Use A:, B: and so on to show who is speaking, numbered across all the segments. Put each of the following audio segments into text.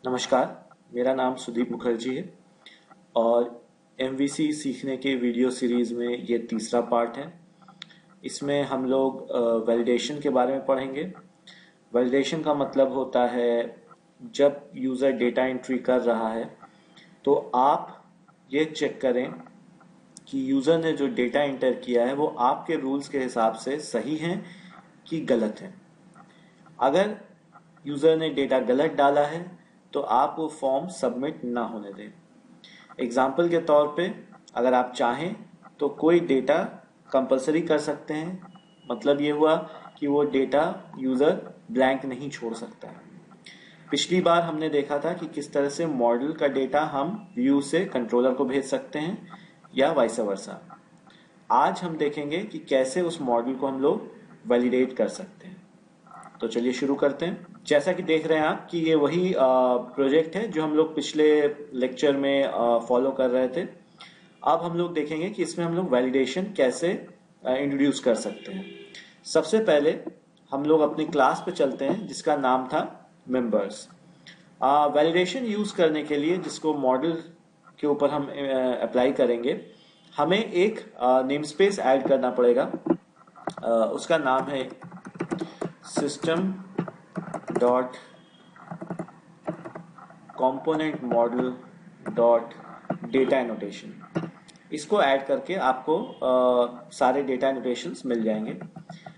A: नमस्कार, मेरा नाम सुदीप मुखर्जी है और एमवीसी सीखने के वीडियो सीरीज में ये तीसरा पार्ट है। इसमें हम लोग वैलिडेशन के बारे में पढ़ेंगे। वैलिडेशन का मतलब होता है जब यूज़र डेटा एंट्री कर रहा है तो आप ये चेक करें कि यूज़र ने जो डेटा एंटर किया है वो आपके रूल्स के हिसाब से सही है कि गलत है। अगर यूज़र ने डेटा गलत डाला है तो आप वो फॉर्म सबमिट ना होने दें। एग्जाम्पल के तौर पे अगर आप चाहें तो कोई डेटा कंपलसरी कर सकते हैं। मतलब ये हुआ कि वो डेटा यूज़र ब्लैंक नहीं छोड़ सकता है। पिछली बार हमने देखा था कि किस तरह से मॉडल का डेटा हम व्यू से कंट्रोलर को भेज सकते हैं या वाइस वर्सा। आज हम देखेंगे कि कैसे उस मॉडल को हम लोग वैलिडेट कर सकते हैं। तो चलिए शुरू करते हैं। जैसा कि देख रहे हैं आप कि ये वही प्रोजेक्ट है जो हम लोग पिछले लेक्चर में फॉलो कर रहे थे। अब हम लोग देखेंगे कि इसमें हम लोग वैलिडेशन कैसे इंट्रोड्यूस कर सकते हैं। सबसे पहले हम लोग अपनी क्लास पे चलते हैं जिसका नाम था मेंबर्स। वैलिडेशन यूज करने के लिए जिसको मॉडल के ऊपर हम अप्लाई करेंगे, हमें एक नेम स्पेस ऐड करना पड़ेगा। उसका नाम है system dot component model dot data annotation. इसको ऐड करके आपको सारे डेटा एनोटेशंस मिल जाएंगे।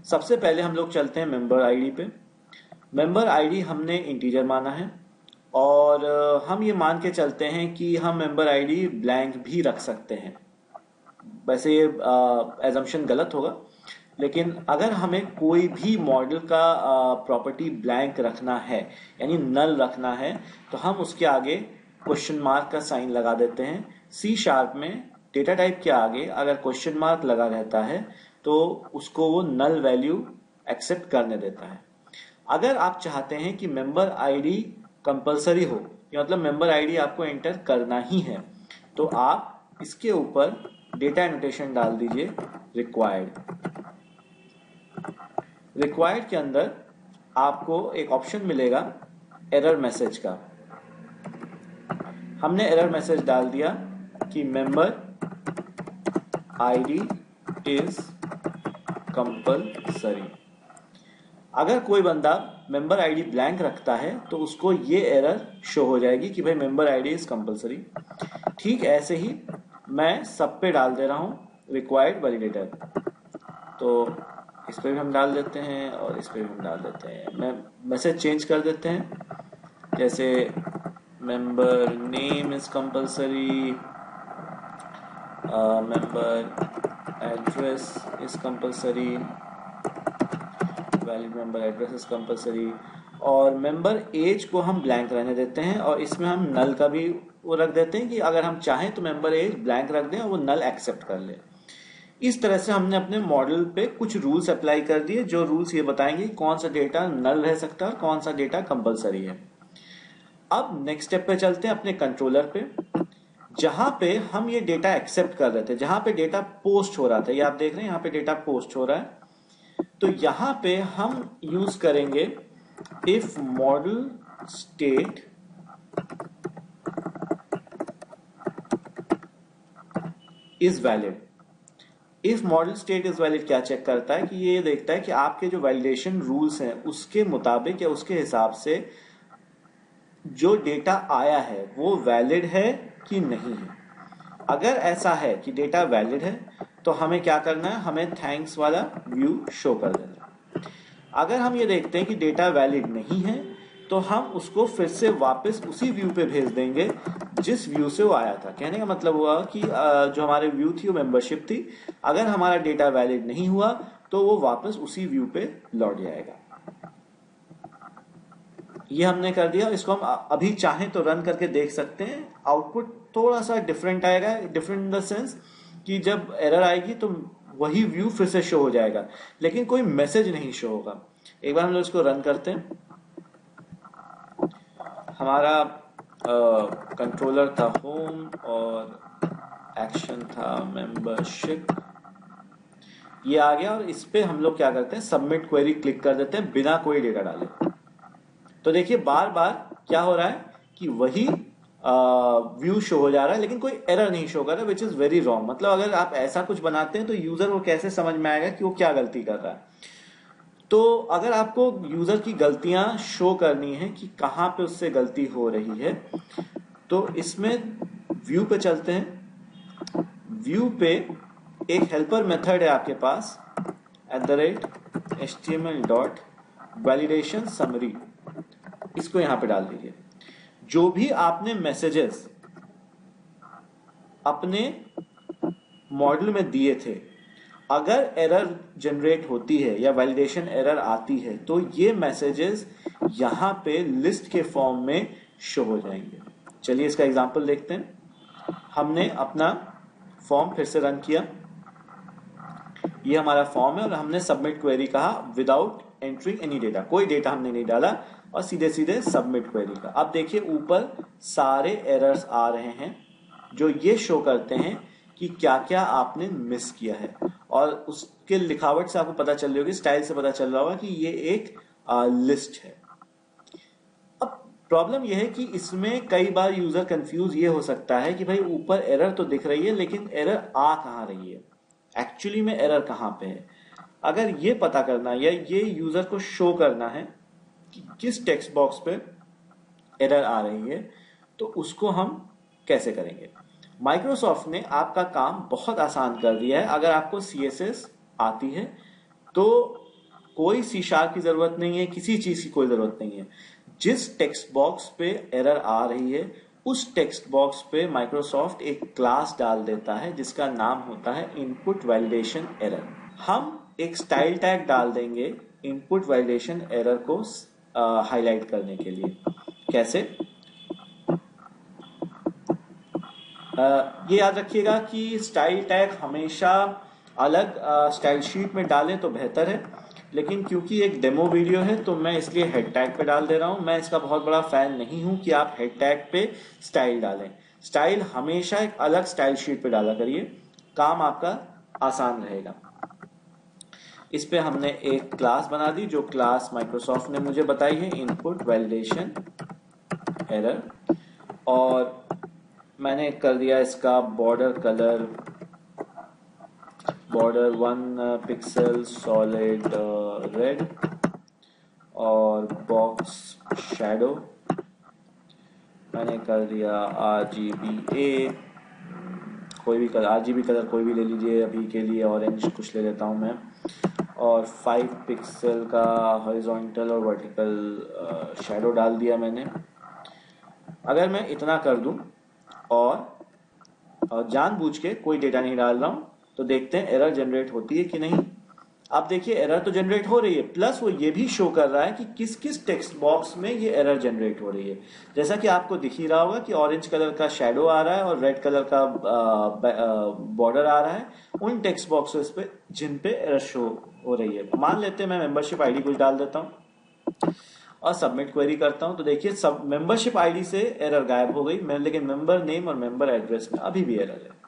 A: सबसे पहले हम लोग चलते हैं मेंबर आईडी पे। मेंबर आईडी हमने इंटीजर माना है और हम ये मान के चलते हैं कि हम मेंबर आईडी ब्लैंक भी रख सकते हैं। वैसे ये एजम्पशन गलत होगा, लेकिन अगर हमें कोई भी मॉडल का प्रॉपर्टी ब्लैंक रखना है यानी नल रखना है तो हम उसके आगे क्वेश्चन मार्क का साइन लगा देते हैं। C# में डेटा टाइप के आगे अगर क्वेश्चन मार्क लगा रहता है तो उसको वो नल वैल्यू एक्सेप्ट करने देता है। अगर आप चाहते हैं कि मेंबर आईडी कंपलसरी हो, मतलब मेंबर आईडी आपको एंटर करना ही है, तो आप इसके ऊपर डेटा एनोटेशन डाल दीजिए रिक्वायर्ड के अंदर आपको एक ऑप्शन मिलेगा एरर मैसेज का। हमने एरर मैसेज डाल दिया कि मेंबर आईडी इज कंपलसरी। अगर कोई बंदा मेंबर आईडी ब्लैंक रखता है तो उसको ये एरर शो हो जाएगी कि भाई मेंबर आईडी इज कंपलसरी। ठीक ऐसे ही मैं सब पे डाल दे रहा हूं रिक्वायर्ड वैलिडेटर। तो इस पे भी हम डाल देते हैं और इस पे भी हम डाल देते हैं। मैं मैसेज चेंज कर देते हैं, जैसे member name is compulsory, member address is compulsory, valid member address is compulsory, और मेंबर एज को हम ब्लैंक रहने देते हैं और इसमें हम नल का भी वो रख देते हैं कि अगर हम चाहें तो मेंबर एज ब्लैंक रख दें और वो नल एक्सेप्ट कर ले। इस तरह से हमने अपने मॉडल पे कुछ रूल्स अप्लाई कर दिए जो रूल्स ये बताएंगे कौन सा डेटा नल रह सकता है और कौन सा डेटा कंपलसरी है। अब नेक्स्ट स्टेप पे चलते हैं अपने कंट्रोलर पे, जहां पे हम ये डेटा एक्सेप्ट कर रहे थे, जहां पे डेटा पोस्ट हो रहा था। ये आप देख रहे हैं यहाँ पे डेटा पोस्ट हो रहा है। तो यहां पे हम यूज करेंगे if model state is valid. If model state is valid क्या चेक करता है कि ये देखता है कि आपके जो वैलिडेशन रूल्स हैं उसके मुताबिक या उसके हिसाब से जो डेटा आया है वो वैलिड है कि नहीं है। अगर ऐसा है कि डेटा वैलिड है तो हमें क्या करना है, हमें थैंक्स वाला व्यू शो कर देना है। अगर हम ये देखते हैं कि डेटा वैलिड नहीं है तो हम उसको फिर से वापस उसी व्यू पे भेज देंगे जिस व्यू से वो आया था। कहने का मतलब हुआ कि जो हमारे व्यू थी वो मेंबरशिप थी। अगर हमारा डेटा वैलिड नहीं हुआ तो वो वापस उसी व्यू पे लौट जाएगा। ये हमने कर दिया। इसको हम अभी चाहें तो रन करके देख सकते हैं। आउटपुट थोड़ा सा डिफरेंट आएगा, डिफरेंट इन द सेंस कि जब एरर आएगी तो वही व्यू फिर से शो हो जाएगा लेकिन कोई मैसेज नहीं शो होगा। एक बार हम लोग इसको रन करते हैं। हमारा कंट्रोलर था होम और एक्शन था मेंबरशिप। ये आ गया और इस पे हम लोग क्या करते हैं, सबमिट क्वेरी क्लिक कर देते हैं बिना कोई डेटा डाले। तो देखिए बार बार क्या हो रहा है कि वही व्यू शो हो जा रहा है, लेकिन कोई एरर नहीं शो कर रहा, विच इज वेरी रॉन्ग। मतलब अगर आप ऐसा कुछ बनाते हैं तो यूजर को कैसे समझ में आएगा कि वो क्या गलती कर रहा है। तो अगर आपको यूजर की गलतियां शो करनी है कि कहाँ पे उससे गलती हो रही है, तो इसमें व्यू पे चलते हैं। व्यू पे एक हेल्पर मेथड है आपके पास, @html.validation_summary, इसको यहां पे डाल दीजिए। जो भी आपने मैसेजेस अपने मॉडल में दिए थे, अगर एरर जनरेट होती है या वैलिडेशन एरर आती है, तो ये मैसेजेस यहां पे लिस्ट के फॉर्म में शो हो जाएंगे। चलिए इसका एग्जांपल देखते हैं। हमने अपना फॉर्म फिर से रन किया, ये हमारा फॉर्म है और हमने सबमिट क्वेरी कहा विदाउट एंट्रिंग एनी डेटा, कोई डेटा हमने नहीं डाला और सीधे सीधे सबमिट क्वेरी का। अब देखिए ऊपर सारे एरर्स आ रहे हैं जो ये शो करते हैं कि क्या क्या आपने मिस किया है, और उसके लिखावट से आपको पता चल रही होगी, स्टाइल से पता चल रहा होगा कि ये एक लिस्ट है। अब प्रॉब्लम यह है कि इसमें कई बार यूजर कंफ्यूज ये हो सकता है कि भाई ऊपर एरर तो दिख रही है लेकिन एरर आ कहाँ रही है, एक्चुअली में एरर कहाँ पे है। अगर ये पता करना या ये यूजर को शो करना है कि किस टेक्स्ट बॉक्स पे एरर आ रही है, तो उसको हम कैसे करेंगे। माइक्रोसॉफ्ट ने आपका काम बहुत आसान कर दिया है। अगर आपको CSS आती है तो कोई C# की जरूरत नहीं है, किसी चीज की कोई जरूरत नहीं है। जिस टेक्स्ट बॉक्स पे एरर आ रही है उस टेक्स्ट बॉक्स पे माइक्रोसॉफ्ट एक क्लास डाल देता है जिसका नाम होता है इनपुट वैलिडेशन एरर। हम एक स्टाइल टैग डाल देंगे इनपुट वैलिडेशन एरर को हाईलाइट करने के लिए। कैसे? ये याद रखिएगा कि स्टाइल टैग हमेशा अलग स्टाइल शीट में डालें तो बेहतर है, लेकिन क्योंकि एक डेमो वीडियो है तो मैं इसलिए हेड टैग पे डाल दे रहा हूं। मैं इसका बहुत बड़ा फैन नहीं हूं कि आप हेड टैग पे स्टाइल डालें। स्टाइल हमेशा एक अलग स्टाइल शीट पे डाला करिए, काम आपका आसान रहेगा। इस पे हमने एक क्लास बना दी, जो क्लास माइक्रोसॉफ्ट ने मुझे बताई है इनपुट वैलिडेशन एरर, और मैंने कर दिया इसका border colour, border 1 pixel solid red, और बॉक्स शैडो मैंने कर दिया RGBA, कोई भी कलर, RGB कलर कोई भी ले लीजिए, अभी के लिए ऑरेंज कुछ ले लेता हूं मैं, और 5 पिक्सल का हॉरिजॉन्टल और वर्टिकल शैडो डाल दिया मैंने। अगर मैं इतना कर दूं और जानबूझ के कोई डेटा नहीं डाल रहा हूं, तो देखते हैं एरर जनरेट होती है कि नहीं। अब देखिए एरर तो जनरेट हो रही है, प्लस वो ये भी शो कर रहा है कि किस किस टेक्स्ट बॉक्स में ये एरर जनरेट हो रही है। जैसा कि आपको दिख ही रहा होगा कि ऑरेंज कलर का शैडो आ रहा है और रेड कलर का बॉर्डर आ रहा है उन टेक्स्ट बॉक्सेस पे जिन पे एरर शो हो रही है। मान लेते हैं मैं मेंबरशिप आईडी कुछ डाल देता हूं और सबमिट क्वेरी करता हूं, तो देखिए सब मेंबरशिप आईडी से एरर गायब हो गई, लेकिन मेंबर नेम और मेंबर एड्रेस में अभी भी एरर है।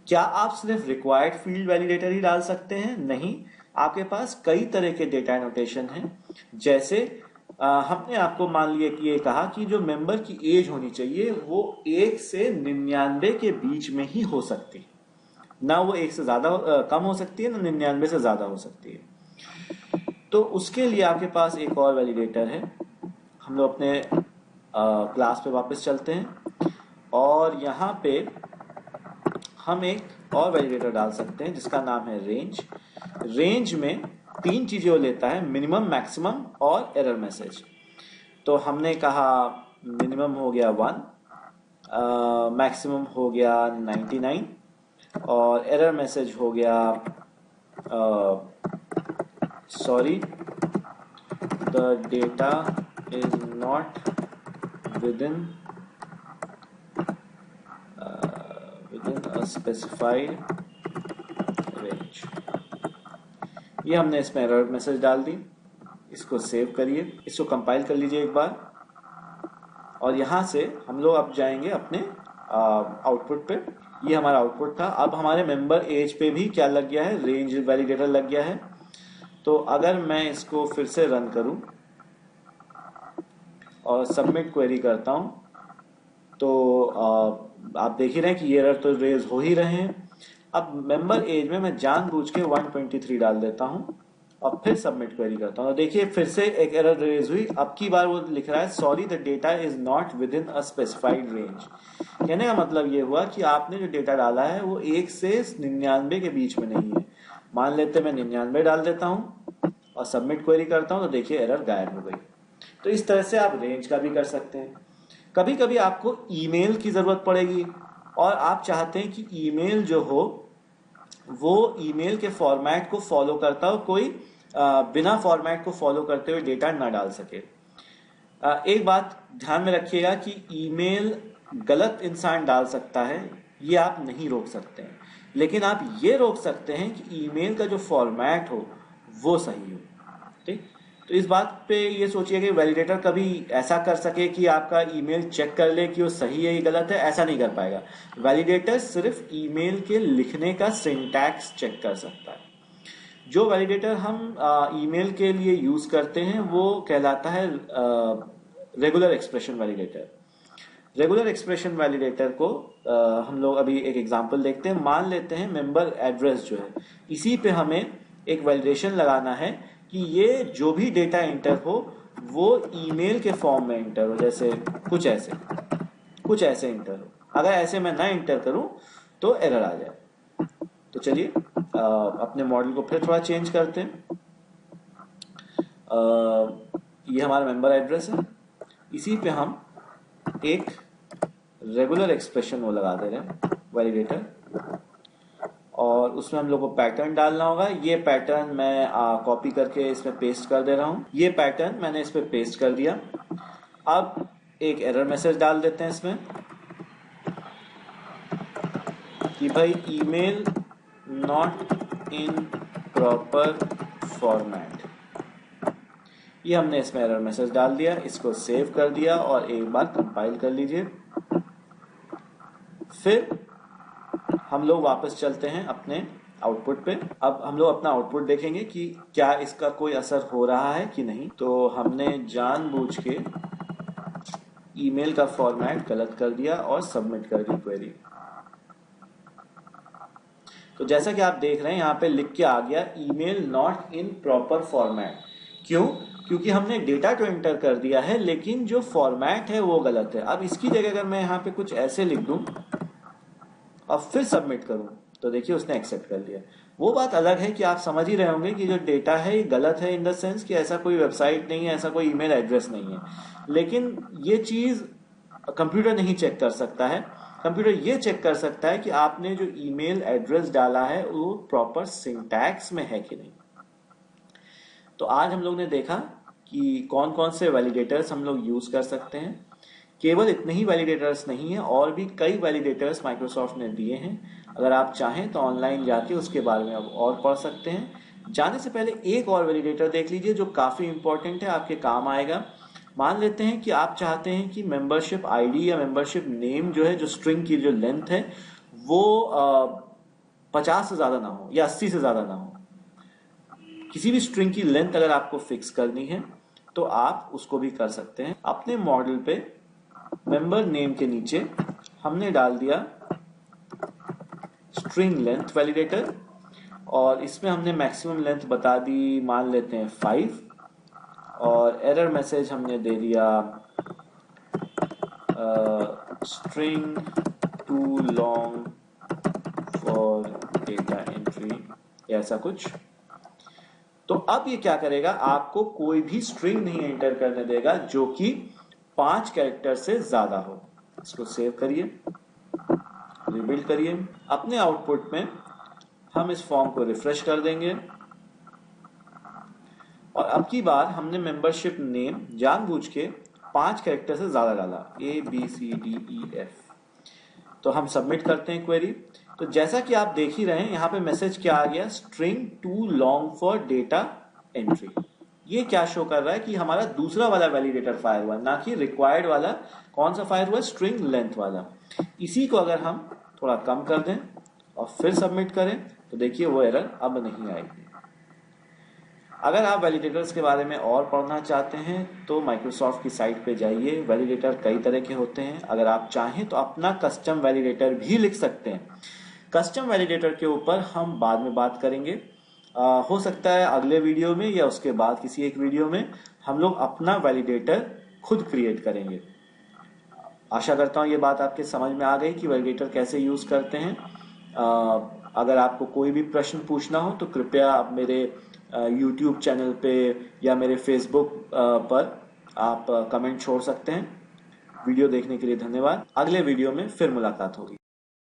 A: क्या आप सिर्फ रिक्वायर्ड फील्ड वैलिडेटर ही डाल सकते हैं? नहीं, आपके पास कई तरह के डेटा एनोटेशन हैं। जैसे हमने आपको मान लिया कि ये कहा कि जो मेंबर की एज होनी चाहिए वो 1 से 99 के बीच में ही हो सकती है, ना वो 1 से ज्यादा कम हो सकती है, ना 99 से ज्यादा हो सकती है। तो उसके लिए आपके पास एक और वैलिडेटर है। हम लोग अपने क्लास पे वापस चलते हैं और यहाँ पे हम एक और वैलिडेटर डाल सकते हैं जिसका नाम है रेंज। रेंज में 3 चीजें वो लेता है, मिनिमम, मैक्सिमम और एरर मैसेज। तो हमने कहा मिनिमम हो गया 1, मैक्सिमम हो गया 99 और एरर मैसेज हो गया sorry the data is not within specified range. ये हमने इसमें एरर मैसेज डाल दी। इसको सेव करिए, इसको कंपाइल कर लीजिए एक बार, और यहां से हम लोग अब जाएंगे अपने आउटपुट पे। ये हमारा आउटपुट था। अब हमारे मेंबर एज पे भी क्या लग गया है, रेंज वैलिडेटर लग गया है। तो अगर मैं इसको फिर से रन करूं और सबमिट क्वेरी करता हूँ तो आप देख ही रहे हैं कि ये एरर तो रेज हो ही रहे हैं। अब मेंबर एज में मैं जानबूझ के 123 डाल देता हूँ और फिर सबमिट क्वेरी करता हूँ। देखिए फिर से एक एरर रेज हुई। अब की बार वो लिख रहा है sorry the data is not with in a specified range. कहने का मतलब ये हुआ कि आपने जो डेटा डाला है वो 1 से 99 के बीच में नहीं है। मान लेते मैं 99 डाल देता हूँ और सबमिट क्वेरी करता हूँ तो देखिए एरर गायब हो गई। तो इस तरह से आप रेंज का भी कर सकते हैं। कभी कभी आपको ईमेल की जरूरत पड़ेगी और आप चाहते हैं कि ईमेल जो हो वो ईमेल के फॉर्मेट को फॉलो करता हो, कोई बिना फॉर्मेट को फॉलो करते हुए डेटा ना डाल सके। एक बात ध्यान में रखिएगा कि ईमेल गलत इंसान डाल सकता है, ये आप नहीं रोक सकते हैं, लेकिन आप ये रोक सकते हैं कि ईमेल का जो फॉर्मेट हो वो सही हो। ठीक, तो इस बात पे ये सोचिए कि वैलिडेटर कभी ऐसा कर सके कि आपका ईमेल चेक कर ले कि वो सही है या गलत है, ऐसा नहीं कर पाएगा। वैलिडेटर सिर्फ ईमेल के लिखने का सिंटैक्स चेक कर सकता है। जो वैलिडेटर हम ईमेल के लिए यूज करते हैं वो कहलाता है regular expression validator. Regular expression validator को हम लोग अभी एक एग्जांपल देखते हैं। मान लेते हैं मेंबर एड्रेस जो है, इसी पे हमें एक वैलिडेशन लगाना है कि ये जो भी डेटा एंटर हो वो ईमेल के फॉर्म में एंटर हो, जैसे कुछ ऐसे एंटर हो। अगर ऐसे मैं ना एंटर करूं तो एरर आ जाए। तो चलिए अपने मॉडल को फिर थोड़ा चेंज करते हैं। ये हमारा मेंबर एड्रेस है, इसी पे हम एक रेगुलर एक्सप्रेशन वो लगा दे रहे हैं वैलिडेटर, और उसमें हम लोग को पैटर्न डालना होगा। ये पैटर्न मैं कॉपी करके इसमें पेस्ट कर दे रहा हूं। ये पैटर्न मैंने इस पे पेस्ट कर दिया। अब एक एरर मैसेज डाल देते हैं इसमें कि भाई email not in proper format. ये हमने इसमें एरर मैसेज डाल दिया, इसको सेव कर दिया और एक बार कंपाइल कर लीजिए। फिर हम लोग वापस चलते हैं अपने आउटपुट पे। अब हम लोग अपना आउटपुट देखेंगे कि क्या इसका कोई असर हो रहा है कि नहीं। तो हमने जानबूझ के ईमेल का फॉर्मेट गलत कर दिया और सबमिट कर दी क्वेरी। तो जैसा कि आप देख रहे हैं यहाँ पे लिख के आ गया email not in proper format. क्यों? क्योंकि हमने डेटा तो एंटर कर दिया है लेकिन जो फॉर्मेट है वो गलत है। अब इसकी जगह अगर मैं यहाँ पे कुछ ऐसे लिख दूं और फिर सबमिट करूं तो देखिए उसने एक्सेप्ट कर लिया। वो बात अलग है कि आप समझ ही रहे होंगे कि जो डेटा है ये गलत है इन द सेंस कि ऐसा कोई वेबसाइट नहीं है, ऐसा कोई ईमेल एड्रेस नहीं है। लेकिन ये चीज कंप्यूटर नहीं चेक कर सकता है। कंप्यूटर ये चेक कर सकता है कि आपने जो ईमेल एड्रेस डाला है वो प्रॉपर सिंटैक्स में है कि नहीं। तो आज हम लोग ने देखा कि कौन कौन से वैलिडेटर्स हम लोग यूज कर सकते हैं। केवल इतने ही वैलिडेटर्स नहीं है, और भी कई वैलिडेटर्स माइक्रोसॉफ्ट ने दिए हैं। अगर आप चाहें तो ऑनलाइन जाके उसके बारे में आप और पढ़ सकते हैं। जाने से पहले एक और वैलिडेटर देख लीजिए जो काफी इंपॉर्टेंट है, आपके काम आएगा। मान लेते हैं कि आप चाहते हैं कि मेंबरशिप आईडी या मेंबरशिप नेम जो है, जो स्ट्रिंग की जो लेंथ है वो 50 से ज्यादा ना हो या 80 से ज्यादा ना हो। किसी भी स्ट्रिंग की लेंथ अगर आपको फिक्स करनी है तो आप उसको भी कर सकते हैं। अपने मॉडल पे मेंबर नेम के नीचे हमने डाल दिया स्ट्रिंग लेंथ वैलिडेटर, और इसमें हमने मैक्सिमम लेंथ बता दी, मान लेते हैं 5, और एरर मैसेज हमने दे दिया string too long for data entry या ऐसा कुछ। तो अब ये क्या करेगा, आपको कोई भी स्ट्रिंग नहीं एंटर करने देगा जो कि 5 कैरेक्टर से ज्यादा हो। इसको सेव करिए, रिबिल्ड करिए। अपने आउटपुट में हम इस फॉर्म को रिफ्रेश कर देंगे, और अब की बार हमने मेंबरशिप नेम जानबूझ के 5 कैरेक्टर से ज्यादा डाला, ABCDEF। तो हम सबमिट करते हैं क्वेरी। तो जैसा कि आप देख ही रहे हैं यहाँ पे मैसेज क्या आ गया, string too long for data entry. ये क्या शो कर रहा है कि हमारा दूसरा वाला वैलिडेटर फायर हुआ, ना कि रिक्वायर्ड वाला। कौन सा फायर हुआ? स्ट्रिंग लेंथ वाला। इसी को अगर हम थोड़ा कम कर दें और फिर सबमिट करें तो देखिए वो एरर अब नहीं आएगी। अगर आप वैलिडेटर्स के बारे में और पढ़ना चाहते हैं तो माइक्रोसॉफ्ट की साइट पे जाइए। वैलिडेटर कई तरह के होते हैं, अगर आप चाहें तो अपना कस्टम वैलिडेटर भी लिख सकते हैं। कस्टम वैलिडेटर के ऊपर हम बाद में बात करेंगे। हो सकता है अगले वीडियो में या उसके बाद किसी एक वीडियो में हम लोग अपना वैलिडेटर खुद क्रिएट करेंगे। आशा करता हूँ ये बात आपके समझ में आ गई कि वैलिडेटर कैसे यूज करते हैं। अगर आपको कोई भी प्रश्न पूछना हो तो कृपया आप मेरे YouTube चैनल पे या मेरे Facebook पर आप कमेंट छोड़ सकते हैं। वीडियो देखने के लिए धन्यवाद। अगले वीडियो में फिर मुलाकात होगी।